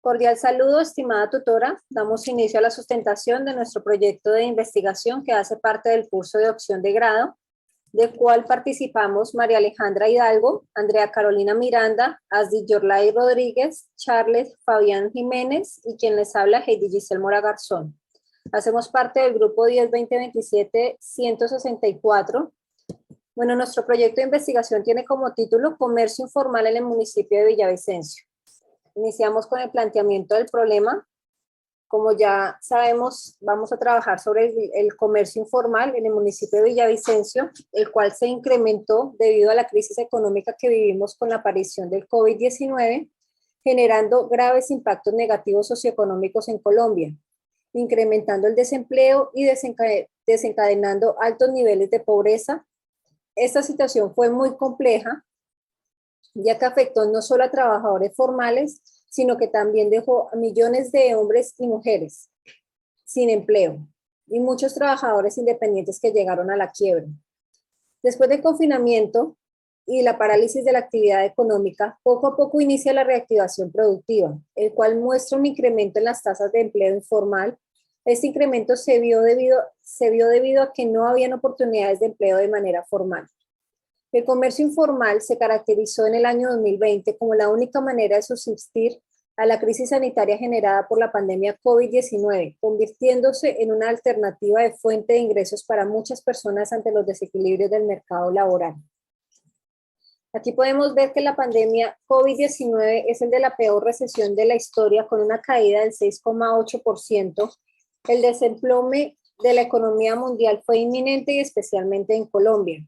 Cordial saludo, estimada tutora. Damos inicio a la sustentación de nuestro proyecto de investigación que hace parte del curso de opción de grado, del cual participamos María Alejandra Hidalgo, Andrea Carolina Miranda, Asdi Yorlay Rodríguez, Charles Fabián Jiménez y quien les habla Heidi Giselle Mora Garzón. Hacemos parte del grupo 10-2027-164. Bueno, nuestro proyecto de investigación tiene como título Comercio informal en el municipio de Villavicencio. Iniciamos con el planteamiento del problema. Como ya sabemos, vamos a trabajar sobre el comercio informal en el municipio de Villavicencio, el cual se incrementó debido a la crisis económica que vivimos con la aparición del COVID-19, generando graves impactos negativos socioeconómicos en Colombia, incrementando el desempleo y desencadenando altos niveles de pobreza. Esta situación fue muy compleja, ya que afectó no solo a trabajadores formales, sino que también dejó a millones de hombres y mujeres sin empleo y muchos trabajadores independientes que llegaron a la quiebra. Después del confinamiento y la parálisis de la actividad económica, poco a poco inicia la reactivación productiva, el cual muestra un incremento en las tasas de empleo informal. Este incremento se vio debido a que no habían oportunidades de empleo de manera formal. El comercio informal se caracterizó en el año 2020 como la única manera de subsistir a la crisis sanitaria generada por la pandemia COVID-19, convirtiéndose en una alternativa de fuente de ingresos para muchas personas ante los desequilibrios del mercado laboral. Aquí podemos ver que la pandemia COVID-19 es el de la peor recesión de la historia, con una caída del 6,8%. El desplome de la economía mundial fue inminente y especialmente en Colombia.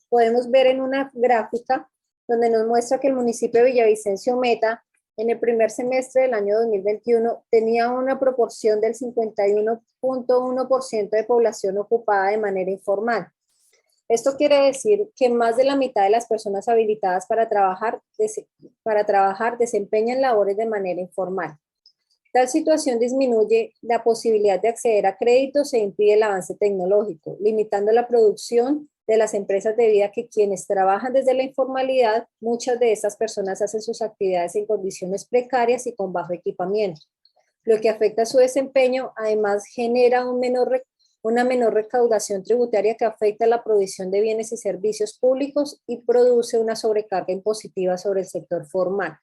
Podemos ver en una gráfica donde nos muestra que el municipio de Villavicencio Meta en el primer semestre del año 2021 tenía una proporción del 51,1% de población ocupada de manera informal. Esto quiere decir que más de la mitad de las personas habilitadas para trabajar desempeñan labores de manera informal. Tal situación disminuye la posibilidad de acceder a créditos e impide el avance tecnológico, limitando la producción de las empresas debido a que quienes trabajan desde la informalidad, muchas de estas personas hacen sus actividades en condiciones precarias y con bajo equipamiento, lo que afecta su desempeño. Además genera una menor recaudación tributaria que afecta la provisión de bienes y servicios públicos y produce una sobrecarga impositiva sobre el sector formal.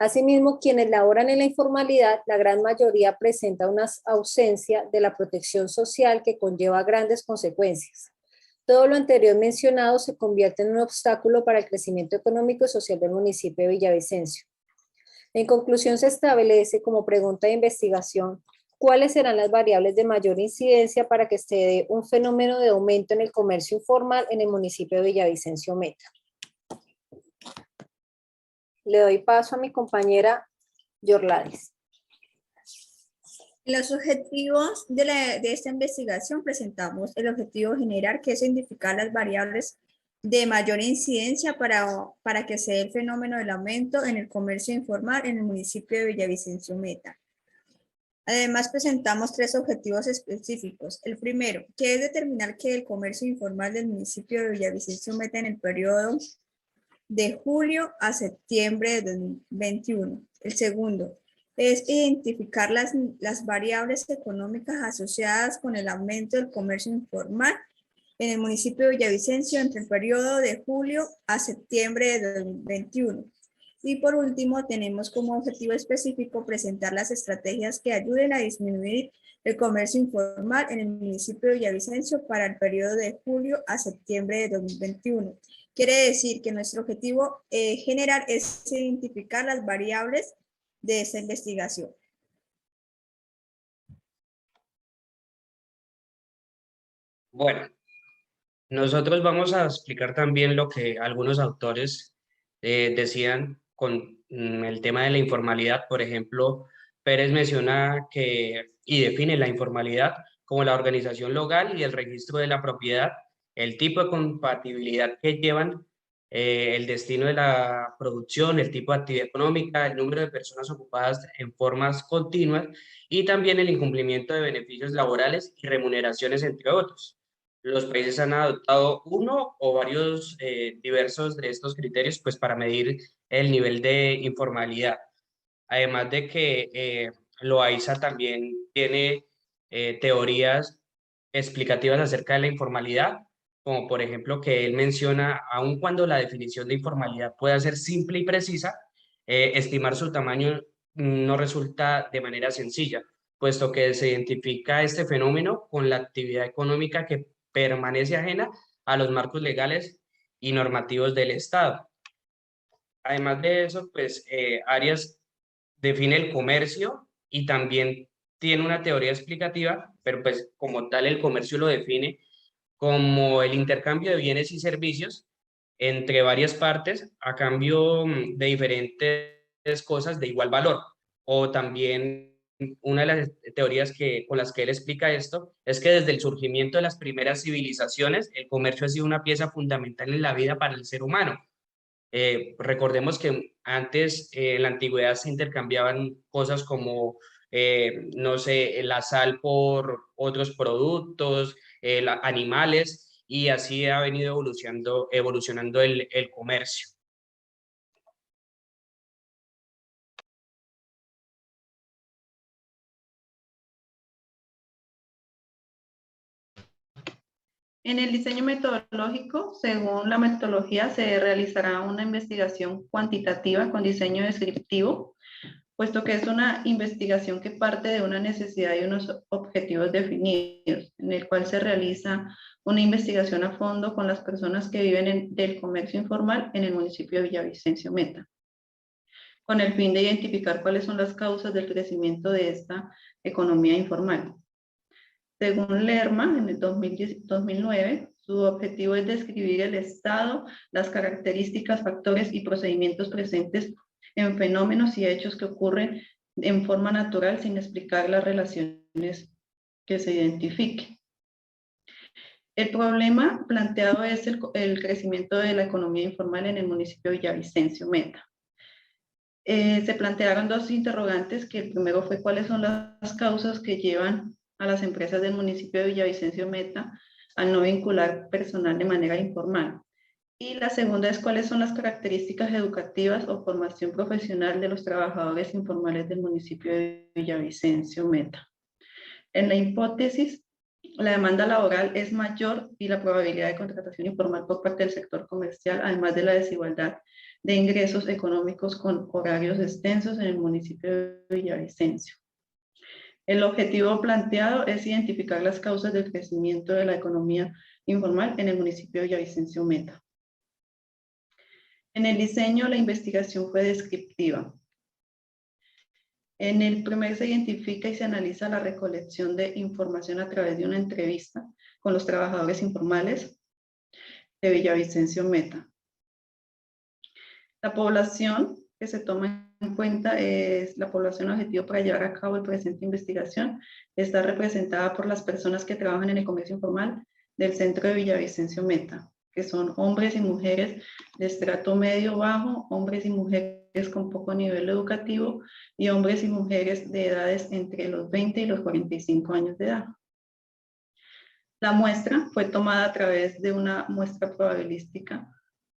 Asimismo, quienes laboran en la informalidad, la gran mayoría presenta una ausencia de la protección social que conlleva grandes consecuencias. Todo lo anterior mencionado se convierte en un obstáculo para el crecimiento económico y social del municipio de Villavicencio. En conclusión, se establece como pregunta de investigación cuáles serán las variables de mayor incidencia para que se dé un fenómeno de aumento en el comercio informal en el municipio de Villavicencio Meta. Le doy paso a mi compañera Yorladis. En los objetivos de esta investigación presentamos el objetivo general, que es identificar las variables de mayor incidencia para que se dé el fenómeno del aumento en el comercio informal en el municipio de Villavicencio Meta. Además, presentamos 3 objetivos específicos. El primero, que es determinar que el comercio informal del municipio de Villavicencio Meta en el periodo de julio a septiembre de 2021. El segundo es identificar las variables económicas asociadas con el aumento del comercio informal en el municipio de Villavicencio entre el periodo de julio a septiembre de 2021. Y por último, tenemos como objetivo específico presentar las estrategias que ayuden a disminuir el comercio informal en el municipio de Villavicencio para el periodo de julio a septiembre de 2021. Quiere decir que nuestro objetivo general es identificar las variables de esta investigación. Bueno, nosotros vamos a explicar también lo que algunos autores decían con el tema de la informalidad. Por ejemplo, Pérez menciona y define la informalidad como la organización local y el registro de la propiedad, el tipo de compatibilidad que llevan, el destino de la producción, el tipo de actividad económica, el número de personas ocupadas en formas continuas y también el incumplimiento de beneficios laborales y remuneraciones, entre otros. Los países han adoptado uno o varios diversos de estos criterios pues, para medir el nivel de informalidad. además de que Loaiza también tiene teorías explicativas acerca de la informalidad, como por ejemplo que él menciona, aun cuando la definición de informalidad pueda ser simple y precisa, estimar su tamaño no resulta de manera sencilla, puesto que se identifica este fenómeno con la actividad económica que permanece ajena a los marcos legales y normativos del Estado. Además de eso, pues Arias define el comercio y también tiene una teoría explicativa, pero pues como tal el comercio lo define como el intercambio de bienes y servicios entre varias partes a cambio de diferentes cosas de igual valor. O también una de las teorías con las que él explica esto es que desde el surgimiento de las primeras civilizaciones, el comercio ha sido una pieza fundamental en la vida para el ser humano. Recordemos que antes, en la antigüedad, se intercambiaban cosas como, no sé, la sal por otros productos, animales, y así ha venido evolucionando el comercio. En el diseño metodológico, según la metodología, se realizará una investigación cuantitativa con diseño descriptivo, puesto que es una investigación que parte de una necesidad y unos objetivos definidos, en el cual se realiza una investigación a fondo con las personas que viven del comercio informal en el municipio de Villavicencio Meta, con el fin de identificar cuáles son las causas del crecimiento de esta economía informal. Según Lerma, en el 2009, su objetivo es describir el estado, las características, factores y procedimientos presentes en fenómenos y hechos que ocurren en forma natural sin explicar las relaciones que se identifiquen. El problema planteado es el crecimiento de la economía informal en el municipio de Villavicencio Meta. Se plantearon dos interrogantes, que el primero fue cuáles son las causas que llevan a las empresas del municipio de Villavicencio Meta a no vincular personal de manera informal. Y la segunda es cuáles son las características educativas o formación profesional de los trabajadores informales del municipio de Villavicencio Meta. En la hipótesis, la demanda laboral es mayor y la probabilidad de contratación informal por parte del sector comercial, además de la desigualdad de ingresos económicos con horarios extensos en el municipio de Villavicencio. El objetivo planteado es identificar las causas del crecimiento de la economía informal en el municipio de Villavicencio Meta. En el diseño, la investigación fue descriptiva. En el primer se identifica y se analiza la recolección de información a través de una entrevista con los trabajadores informales de Villavicencio Meta. La población que se toma en cuenta es la población objetivo para llevar a cabo el presente investigación. Está representada por las personas que trabajan en el comercio informal del centro de Villavicencio Meta, que son hombres y mujeres de estrato medio bajo, hombres y mujeres con poco nivel educativo y hombres y mujeres de edades entre los 20 y los 45 años de edad. La muestra fue tomada a través de una muestra probabilística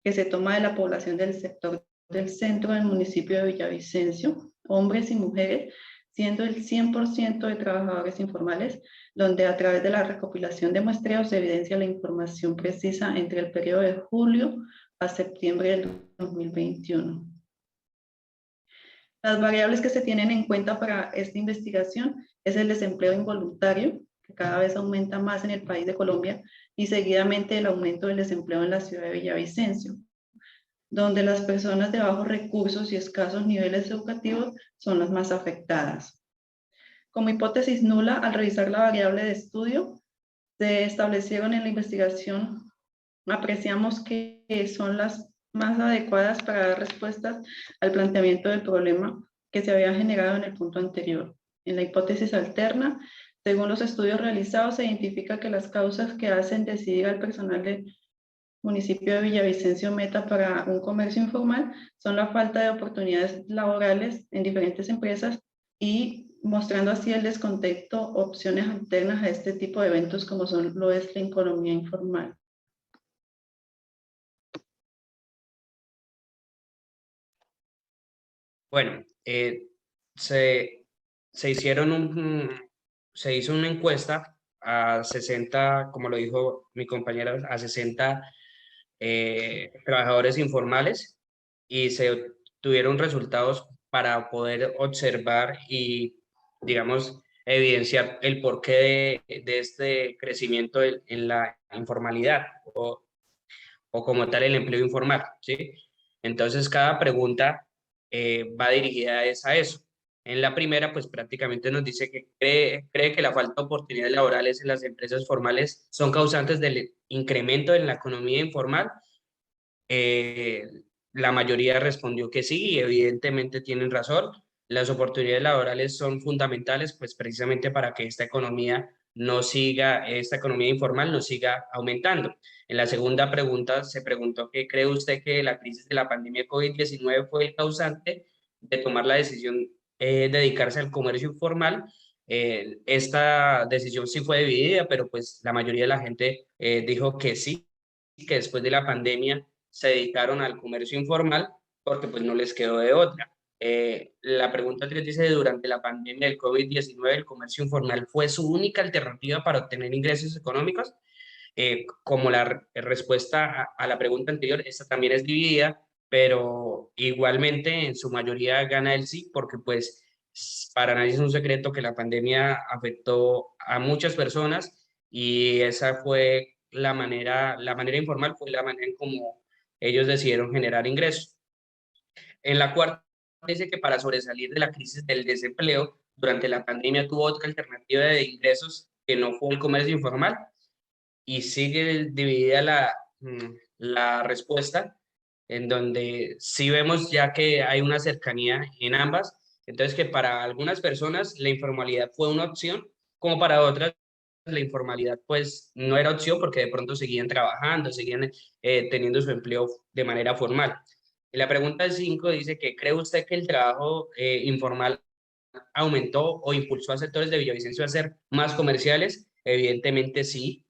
que se toma de la población del sector del centro del municipio de Villavicencio, hombres y mujeres, siendo el 100% de trabajadores informales, donde a través de la recopilación de muestreos se evidencia la información precisa entre el periodo de julio a septiembre del 2021. Las variables que se tienen en cuenta para esta investigación es el desempleo involuntario, que cada vez aumenta más en el país de Colombia, y seguidamente el aumento del desempleo en la ciudad de Villavicencio, donde las personas de bajos recursos y escasos niveles educativos son las más afectadas. Como hipótesis nula, al revisar la variable de estudio, se establecieron en la investigación, apreciamos que son las más adecuadas para dar respuestas al planteamiento del problema que se había generado en el punto anterior. En la hipótesis alterna, según los estudios realizados, se identifica que las causas que hacen decidir al personal del municipio de Villavicencio Meta para un comercio informal son la falta de oportunidades laborales en diferentes empresas y mostrando así el descontento, opciones alternas a este tipo de eventos como lo es la economía informal. Bueno, se hizo una encuesta a 60, como lo dijo mi compañera, a 60 trabajadores informales y se tuvieron resultados para poder observar y, digamos, evidenciar el porqué de este crecimiento en la informalidad o como tal el empleo informal, ¿sí? Entonces, cada pregunta va dirigida a eso. En la primera, pues prácticamente nos dice que cree que la falta de oportunidades laborales en las empresas formales son causantes del incremento en la economía informal. Eh, la mayoría respondió que sí y evidentemente tienen razón. Las oportunidades laborales son fundamentales, pues precisamente para que esta economía informal no siga aumentando. En la segunda pregunta se preguntó que cree usted que la crisis de la pandemia COVID-19 fue el causante de tomar la decisión de dedicarse al comercio informal. Esta decisión sí fue dividida, pero pues la mayoría de la gente dijo que sí, que después de la pandemia se dedicaron al comercio informal porque pues no les quedó de otra. La pregunta 3 dice, durante la pandemia del COVID-19, ¿el comercio informal fue su única alternativa para obtener ingresos económicos? Como la respuesta a la pregunta anterior, esta también es dividida, pero igualmente en su mayoría gana el sí, porque pues para nadie es un secreto que la pandemia afectó a muchas personas y esa fue la manera informal fue la manera en como ellos decidieron generar ingresos. En la cuarta dice que para sobresalir de la crisis del desempleo, durante la pandemia tuvo otra alternativa de ingresos que no fue el comercio informal y sigue dividida la respuesta en donde sí vemos ya que hay una cercanía en ambas, entonces que para algunas personas la informalidad fue una opción, como para otras la informalidad pues no era opción porque de pronto seguían trabajando, seguían teniendo su empleo de manera formal. Y la pregunta 5 dice que ¿cree usted que el trabajo informal aumentó o impulsó a sectores de Villavicencio a ser más comerciales? Evidentemente sí,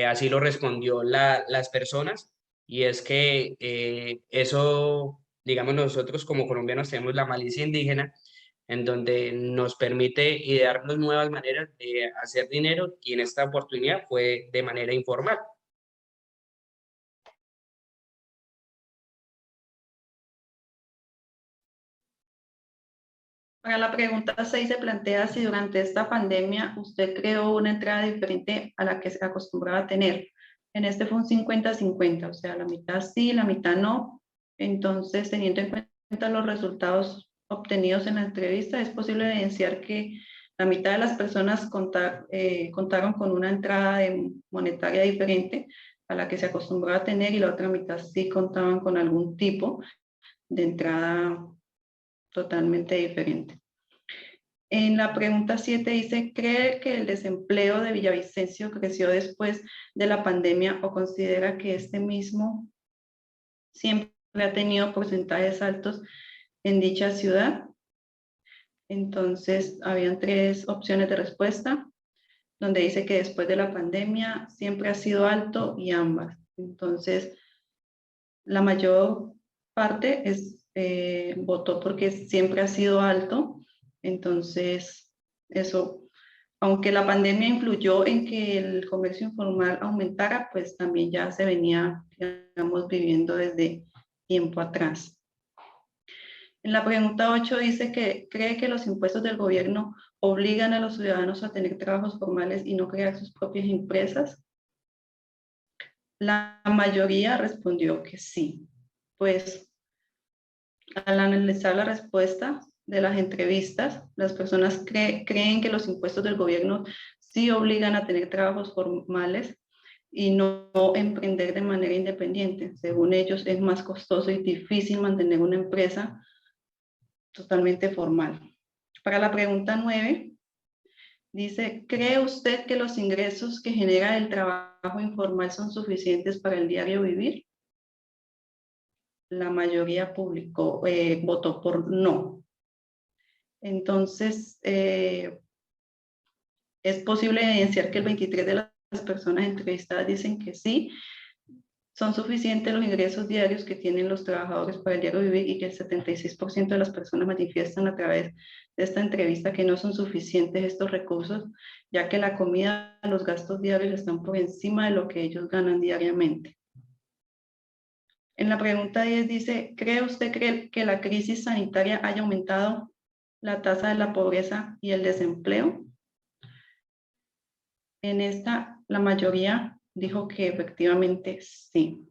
así lo respondió las personas y es que eso, digamos, nosotros como colombianos tenemos la malicia indígena en donde nos permite idearnos nuevas maneras de hacer dinero y en esta oportunidad fue de manera informal. Para la pregunta 6 se plantea si durante esta pandemia usted creó una entrada diferente a la que se acostumbraba a tener. En este fue un 50-50, o sea, la mitad sí, la mitad no. Entonces, teniendo en cuenta los resultados obtenidos en la entrevista, es posible evidenciar que la mitad de las personas contaron con una entrada monetaria diferente a la que se acostumbraba a tener y la otra mitad sí contaban con algún tipo de entrada totalmente diferente. En la pregunta 7 dice, ¿cree que el desempleo de Villavicencio creció después de la pandemia o considera que este mismo siempre ha tenido porcentajes altos en dicha ciudad? Entonces, habían 3 opciones de respuesta, donde dice que después de la pandemia siempre ha sido alto y ambas. Entonces, la mayor parte votó porque siempre ha sido alto. Entonces, eso, aunque la pandemia influyó en que el comercio informal aumentara, pues también ya se venía, digamos, viviendo desde tiempo atrás. En la pregunta 8 dice que cree que los impuestos del gobierno obligan a los ciudadanos a tener trabajos formales y no crear sus propias empresas. La mayoría respondió que sí. Pues al analizar la respuesta de las entrevistas, las personas creen que los impuestos del gobierno sí obligan a tener trabajos formales y no emprender de manera independiente. Según ellos, es más costoso y difícil mantener una empresa totalmente formal. Para la pregunta 9, dice, ¿cree usted que los ingresos que genera el trabajo informal son suficientes para el diario vivir? La mayoría votó por no. Entonces, es posible evidenciar que el 23% de las personas entrevistadas dicen que sí, son suficientes los ingresos diarios que tienen los trabajadores para el diario vivir y que el 76% de las personas manifiestan a través de esta entrevista que no son suficientes estos recursos, ya que la comida, los gastos diarios están por encima de lo que ellos ganan diariamente. En la pregunta 10 dice, ¿cree usted que la crisis sanitaria haya aumentado la tasa de la pobreza y el desempleo? En esta, la mayoría dijo que efectivamente sí.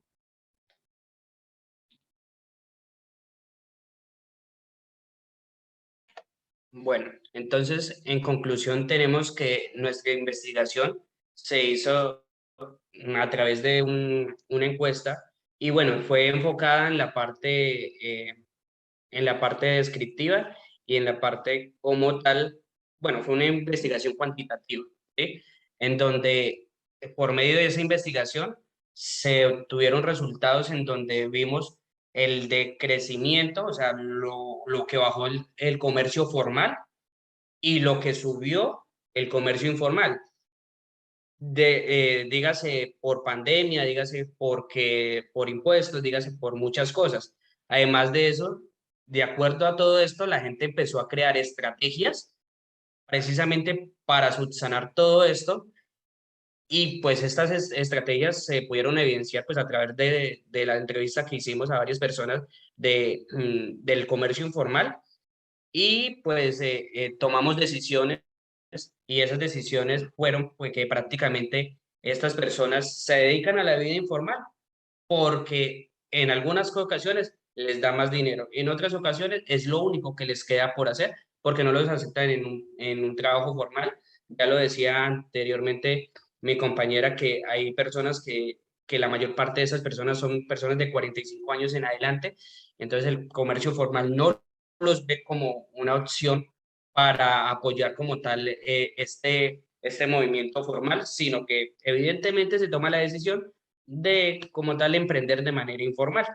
Bueno, entonces, en conclusión, tenemos que nuestra investigación se hizo a través de una encuesta y bueno, fue enfocada en la parte descriptiva y en la parte como tal, bueno, fue una investigación cuantitativa, ¿sí? En donde por medio de esa investigación se obtuvieron resultados en donde vimos el decrecimiento, o sea, lo que bajó el comercio formal y lo que subió el comercio informal. Dígase por pandemia, dígase por impuestos, dígase por muchas cosas. Además de eso, de acuerdo a todo esto, la gente empezó a crear estrategias precisamente para subsanar todo esto y pues estas estrategias se pudieron evidenciar pues a través de la entrevista que hicimos a varias personas del comercio informal y pues tomamos decisiones y esas decisiones fueron pues, que prácticamente estas personas se dedican a la vida informal porque en algunas ocasiones les da más dinero, en otras ocasiones es lo único que les queda por hacer porque no los aceptan en un trabajo formal. Ya lo decía anteriormente mi compañera que hay personas que la mayor parte de esas personas son personas de 45 años en adelante, entonces el comercio formal no los ve como una opción para apoyar como tal este movimiento formal, sino que evidentemente se toma la decisión de como tal emprender de manera informal.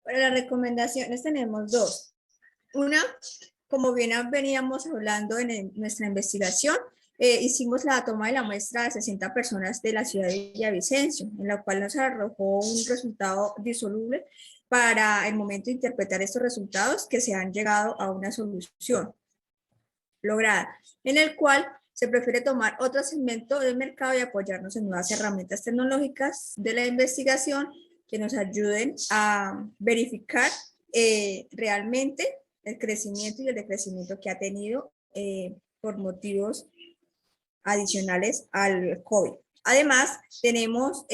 Para las recomendaciones tenemos dos. Una, como bien veníamos hablando en nuestra investigación, hicimos la toma de la muestra de 60 personas de la ciudad de Villavicencio, en la cual nos arrojó un resultado disoluble para el momento de interpretar estos resultados que se han llegado a una solución lograda, en el cual se prefiere tomar otro segmento del mercado y apoyarnos en nuevas herramientas tecnológicas de la investigación que nos ayuden a verificar realmente el crecimiento y el decrecimiento que ha tenido por motivos adicionales al COVID. Además, tenemos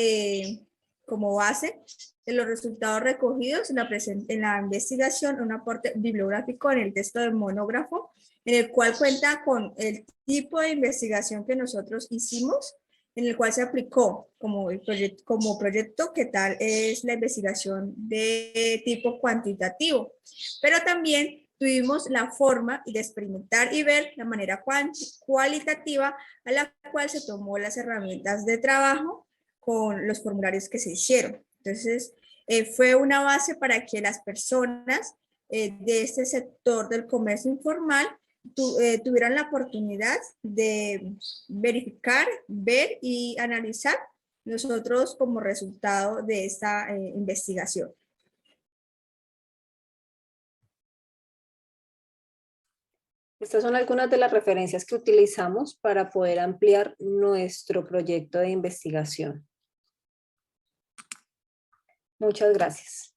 como base de los resultados recogidos en la investigación un aporte bibliográfico en el texto del monógrafo, en el cual cuenta con el tipo de investigación que nosotros hicimos, en el cual se aplicó como proyecto que tal es la investigación de tipo cuantitativo, pero también tuvimos la forma de experimentar y ver la manera cualitativa a la cual se tomó las herramientas de trabajo con los formularios que se hicieron. Entonces, fue una base para que las personas de este sector del comercio informal tuvieran la oportunidad de verificar, ver y analizar nosotros como resultado de esta investigación. Estas son algunas de las referencias que utilizamos para poder ampliar nuestro proyecto de investigación. Muchas gracias.